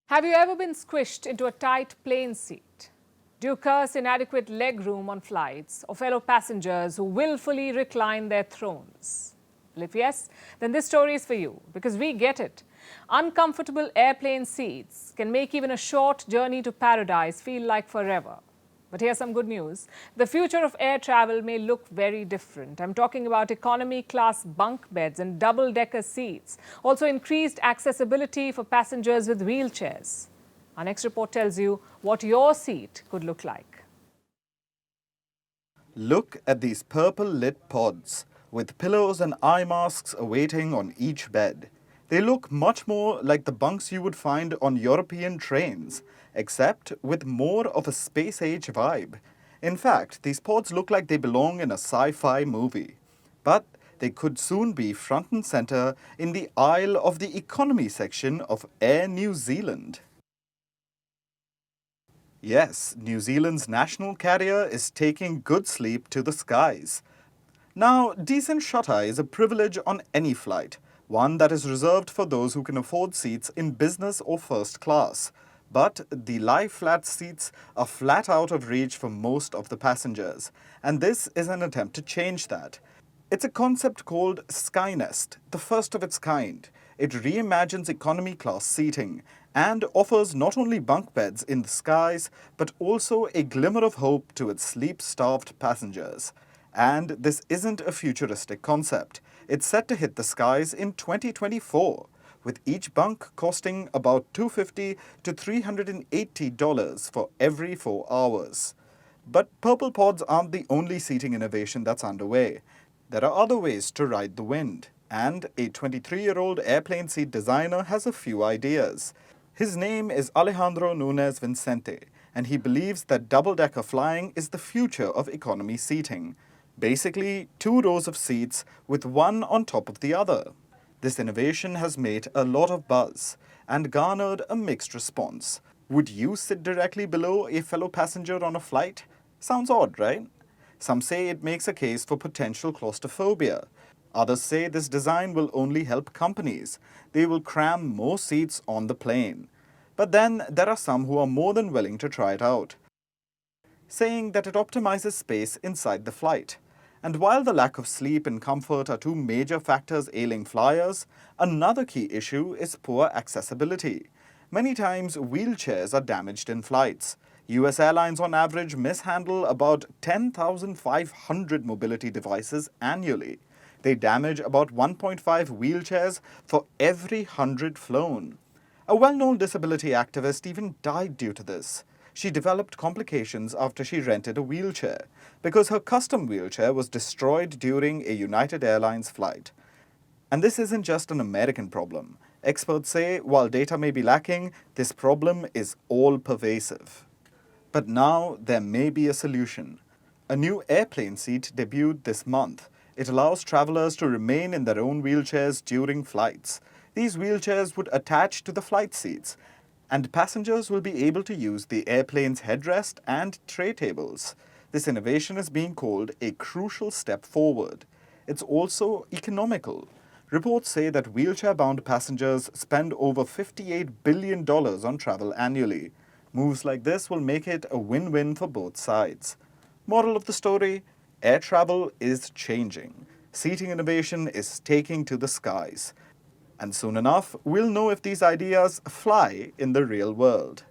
Have you ever been squished into a tight plane seat? Do you curse inadequate leg room on flights or fellow passengers who willfully recline their thrones? Well, if yes, then this story is for you because we get it. Uncomfortable airplane seats can make even a short journey to paradise feel like forever. But here's some good news. The future of air travel may look very different. I'm talking about economy class bunk beds and double-decker seats. Also increased accessibility for passengers with wheelchairs. Our next report tells you what your seat could look like. Look at these purple-lit pods with pillows and eye masks awaiting on each bed. They look much more like the bunks you would find on European trains, except with more of a space-age vibe. In fact, these pods look like they belong in a sci-fi movie. But they could soon be front and center in the aisle of the economy section of Air New Zealand. Yes, New Zealand's national carrier is taking good sleep to the skies. Now, decent shut-eye is a privilege on any flight, one that is reserved for those who can afford seats in business or first class. But the lie-flat seats are flat out of reach for most of the passengers, and this is an attempt to change that. It's a concept called Skynest, the first of its kind. It reimagines economy class seating and offers not only bunk beds in the skies, but also a glimmer of hope to its sleep-starved passengers. And this isn't a futuristic concept. It's set to hit the skies in 2024, with each bunk costing about $250 to $380 for every 4 hours. But Purple Pods aren't the only seating innovation that's underway. There are other ways to ride the wind, and a 23-year-old airplane seat designer has a few ideas. His name is Alejandro Nunes Vicente, and he believes that double-decker flying is the future of economy seating. Basically, 2 rows of seats with one on top of the other. This innovation has made a lot of buzz and garnered a mixed response. Would you sit directly below a fellow passenger on a flight? Sounds odd, right? Some say it makes a case for potential claustrophobia. Others say this design will only help companies. They will cram more seats on the plane. But then there are some who are more than willing to try it out, saying that it optimizes space inside the flight. And while the lack of sleep and comfort are 2 major factors ailing flyers, another key issue is poor accessibility. Many times, wheelchairs are damaged in flights. US airlines on average mishandle about 10,500 mobility devices annually. They damage about 1.5 wheelchairs for every 100 flown. A well-known disability activist even died due to this. She developed complications after she rented a wheelchair because her custom wheelchair was destroyed during a United Airlines flight. And this isn't just an American problem. Experts say while data may be lacking, this problem is all-pervasive. But now there may be a solution. A new airplane seat debuted this month. It allows travelers to remain in their own wheelchairs during flights. These wheelchairs would attach to the flight seats, and passengers will be able to use the airplane's headrest and tray tables. This innovation is being called a crucial step forward. It's also economical. Reports say that wheelchair-bound passengers spend over $58 billion on travel annually. Moves like this will make it a win-win for both sides. Moral of the story: air travel is changing. Seating innovation is taking to the skies. And soon enough, we'll know if these ideas fly in the real world.